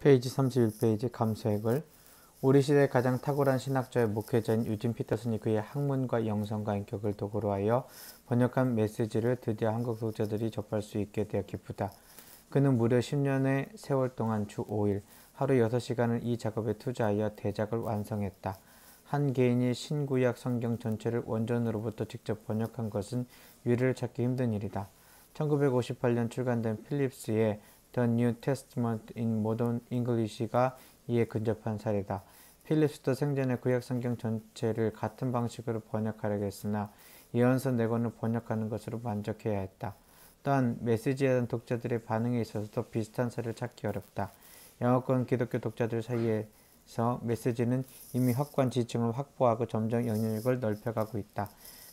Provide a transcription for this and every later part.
페이지 31페이지 감수액을 우리 시대의 가장 탁월한 신학자의 목회자인 유진 피터슨이 그의 학문과 영성과 인격을 도구로 하여 번역한 메시지를 드디어 한국 독자들이 접할 수 있게 되어 기쁘다. 그는 무려 10년의 세월 동안 주 5일 하루 6시간을 이 작업에 투자하여 대작을 완성했다. 한 개인이 신구약 성경 전체를 원전으로부터 직접 번역한 것은 유례를 찾기 힘든 일이다. 1958년 출간된 필립스의 The New Testament in Modern English가 이에 근접한 사례다. 필립스도 생전에 구약 성경 전체를 같은 방식으로 번역하려고 했으나 예언서 4권을 번역하는 것으로 만족해야 했다. 또한 메시지에 대한 독자들의 반응에 있어서도 비슷한 사례를 찾기 어렵다. 영어권 기독교 독자들 사이에서 메시지는 이미 확고한 지층을 확보하고 점점 영향력을 넓혀가고 있다.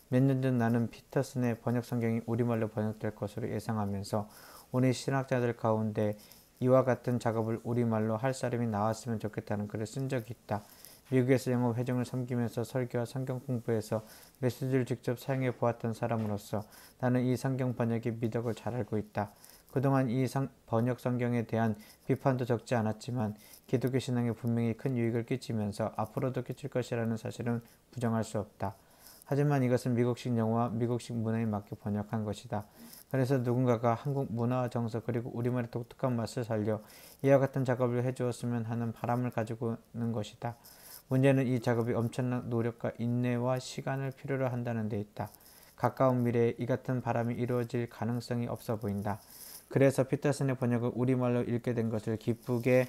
몇 년 전 나는 피터슨의 번역 성경이 우리말로 번역될 것으로 예상하면서 우리 신학자들 가운데 이와 같은 작업을 우리말로 할 사람이 나왔으면 좋겠다는 글을 쓴 적이 있다. 미국에서 영어 회중을 섬기면서 설교와 성경 공부에서 메시지를 직접 사용해 보았던 사람으로서 나는 이 성경 번역의 미덕을 잘 알고 있다. 그동안 이 번역 성경에 대한 비판도 적지 않았지만 기독교 신앙에 분명히 큰 유익을 끼치면서 앞으로도 끼칠 것이라는 사실은 부정할 수 없다. 하지만 이것은 미국식 영어와 미국식 문화에 맞게 번역한 것이다. 그래서 누군가가 한국 문화와 정서 그리고 우리말의 독특한 맛을 살려 이와 같은 작업을 해주었으면 하는 바람을 가지고는 것이다. 문제는 이 작업이 엄청난 노력과 인내와 시간을 필요로 한다는 데 있다. 가까운 미래에 이 같은 바람이 이루어질 가능성이 없어 보인다. 그래서 피터슨의 번역을 우리말로 읽게 된 것을 기쁘게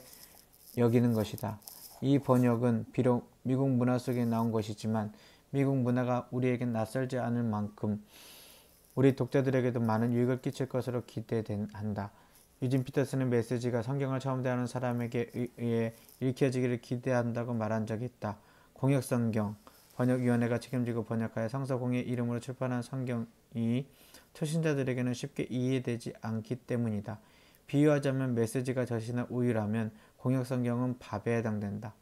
여기는 것이다. 이 번역은 비록 미국 문화 속에 나온 것이지만 미국 문화가 우리에겐 낯설지 않을 만큼 우리 독자들에게도 많은 유익을 끼칠 것으로 기대한다. 유진 피터슨의 메시지가 성경을 처음 대하는 사람에게 의해 읽혀지기를 기대한다고 말한 적이 있다. 공역성경 번역위원회가 책임지고 번역하여 성서공의 이름으로 출판한 성경이 초신자들에게는 쉽게 이해되지 않기 때문이다. 비유하자면 메시지가 젖이나 우유라면 공역성경은 밥에 해당된다.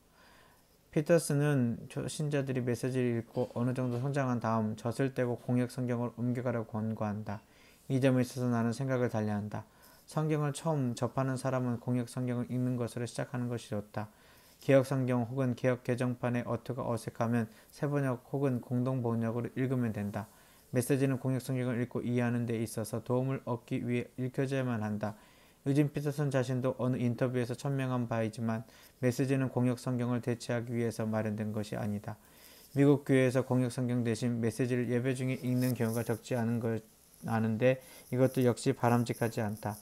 피터슨은 초신자들이 메시지를 읽고 어느 정도 성장한 다음 젖을 떼고 공역 성경을 옮겨가라고 권고한다. 이 점에 있어서 나는 생각을 달리한다. 성경을 처음 접하는 사람은 공역 성경을 읽는 것으로 시작하는 것이 좋다. 개역 성경 혹은 개역 개정판의 어투가 어색하면 새번역 혹은 공동번역으로 읽으면 된다. 메시지는 공역 성경을 읽고 이해하는 데 있어서 도움을 얻기 위해 읽혀져야만 한다. 유진 피터슨 자신도 어느 인터뷰에서 천명한 바이지만 메시지는 공역 성경을 대체하기 위해서 마련된 것이 아니다. 미국 교회에서 공역 성경 대신 메시지를 예배 중에 읽는 경우가 적지 않은데 이것도 역시 바람직하지 않다.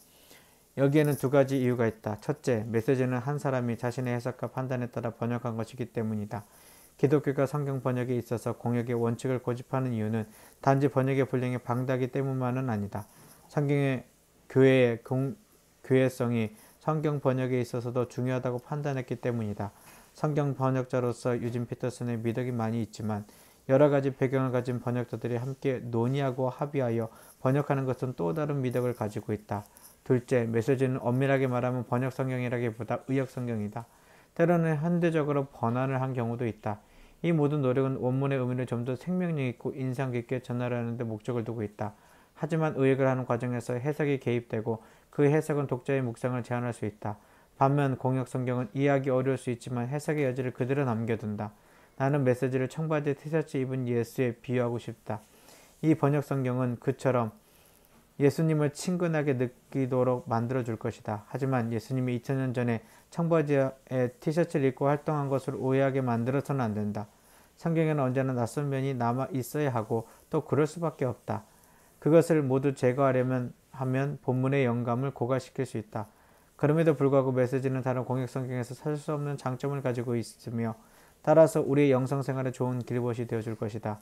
여기에는 두 가지 이유가 있다. 첫째, 메시지는 한 사람이 자신의 해석과 판단에 따라 번역한 것이기 때문이다. 기독교가 성경 번역에 있어서 공역의 원칙을 고집하는 이유는 단지 번역의 분량이 방대하기 때문만은 아니다. 성경의 교회의 교회성이 성경 번역에 있어서도 중요하다고 판단했기 때문이다. 성경 번역자로서 유진 피터슨의 미덕이 많이 있지만 여러 가지 배경을 가진 번역자들이 함께 논의하고 합의하여 번역하는 것은 또 다른 미덕을 가지고 있다. 둘째, 메시지는 엄밀하게 말하면 번역 성경이라기보다 의역 성경이다. 때로는 현대적으로 번안을 한 경우도 있다. 이 모든 노력은 원문의 의미를 좀 더 생명력 있고 인상 깊게 전하려는 데 목적을 두고 있다. 하지만 의역을 하는 과정에서 해석이 개입되고 그 해석은 독자의 묵상을 제한할 수 있다. 반면 공역 성경은 이해하기 어려울 수 있지만 해석의 여지를 그대로 남겨둔다. 나는 메시지를 청바지에 티셔츠 입은 예수에 비유하고 싶다. 이 번역 성경은 그처럼 예수님을 친근하게 느끼도록 만들어줄 것이다. 하지만 예수님이 2000년 전에 청바지에 티셔츠를 입고 활동한 것으로 오해하게 만들어서는 안 된다. 성경에는 언제나 낯선 면이 남아 있어야 하고 또 그럴 수밖에 없다. 그것을 모두 제거하려면 하면 본문의 영감을 고갈시킬 수 있다. 그럼에도 불구하고 메시지는 다른 공역 성경에서 찾을 수 없는 장점을 가지고 있으며 따라서 우리의 영성생활에 좋은 길벗이 되어줄 것이다.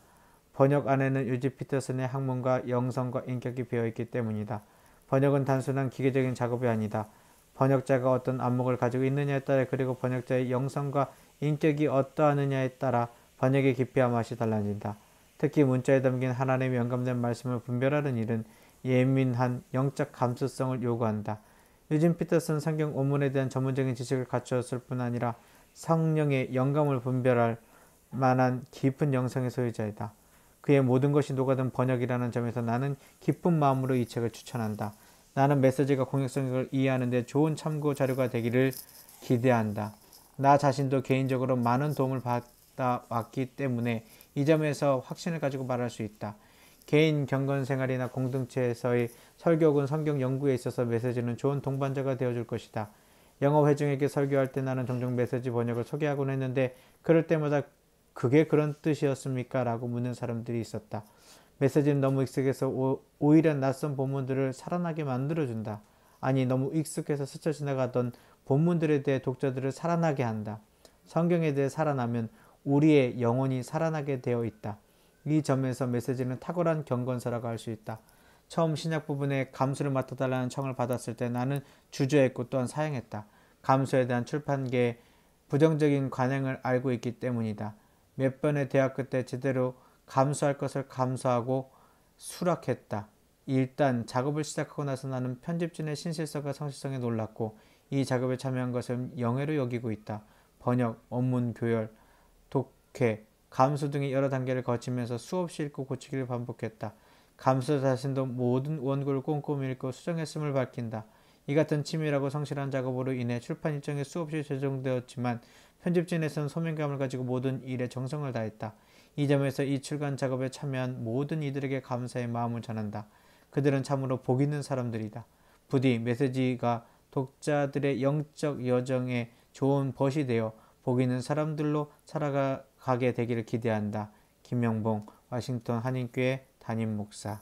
번역 안에는 유진 피터슨의 학문과 영성과 인격이 배어있기 때문이다. 번역은 단순한 기계적인 작업이 아니다. 번역자가 어떤 안목을 가지고 있느냐에 따라 그리고 번역자의 영성과 인격이 어떠하느냐에 따라 번역의 깊이와 맛이 달라진다. 특히 문자에 담긴 하나님의 영감된 말씀을 분별하는 일은 예민한 영적 감수성을 요구한다. 유진 피터슨 성경 원문에 대한 전문적인 지식을 갖추었을 뿐 아니라 성령의 영감을 분별할 만한 깊은 영성의 소유자이다. 그의 모든 것이 녹아든 번역이라는 점에서 나는 기쁜 마음으로 이 책을 추천한다. 나는 메시지가 공역 성경을 이해하는 데 좋은 참고 자료가 되기를 기대한다. 나 자신도 개인적으로 많은 도움을 받아왔기 때문에 이 점에서 확신을 가지고 말할 수 있다. 개인 경건 생활이나 공동체에서의 설교 혹은 성경 연구에 있어서 메시지는 좋은 동반자가 되어줄 것이다. 영어 회중에게 설교할 때 나는 종종 메시지 번역을 소개하곤 했는데 그럴 때마다 그게 그런 뜻이었습니까? 라고 묻는 사람들이 있었다. 메시지는 너무 익숙해서 오히려 낯선 본문들을 살아나게 만들어준다. 아니, 너무 익숙해서 스쳐 지나가던 본문들에 대해 독자들을 살아나게 한다. 성경에 대해 살아나면 우리의 영혼이 살아나게 되어 있다. 이 점에서 메시지는 탁월한 경건서라고 할 수 있다. 처음 신약 부분에 감수를 맡아달라는 청을 받았을 때 나는 주저했고 또한 사양했다. 감수에 대한 출판계의 부정적인 관행을 알고 있기 때문이다. 몇 번의 대학교 때 제대로 감수할 것을 감수하고 수락했다. 일단 작업을 시작하고 나서 나는 편집진의 신실성과 성실성에 놀랐고 이 작업에 참여한 것을 영예로 여기고 있다. 번역, 원문, 교열, 독해, 감수 등의 여러 단계를 거치면서 수없이 읽고 고치기를 반복했다. 감수 자신도 모든 원고를 꼼꼼히 읽고 수정했음을 밝힌다. 이 같은 치밀하고 성실한 작업으로 인해 출판 일정이 수없이 조정되었지만 편집진에서는 소명감을 가지고 모든 일에 정성을 다했다. 이 점에서 이 출간 작업에 참여한 모든 이들에게 감사의 마음을 전한다. 그들은 참으로 복 있는 사람들이다. 부디 메시지가 독자들의 영적 여정에 좋은 벗이 되어 복 있는 사람들로 살아가게 되기를 기대한다. 김영봉, 워싱턴 한인교회 담임 목사.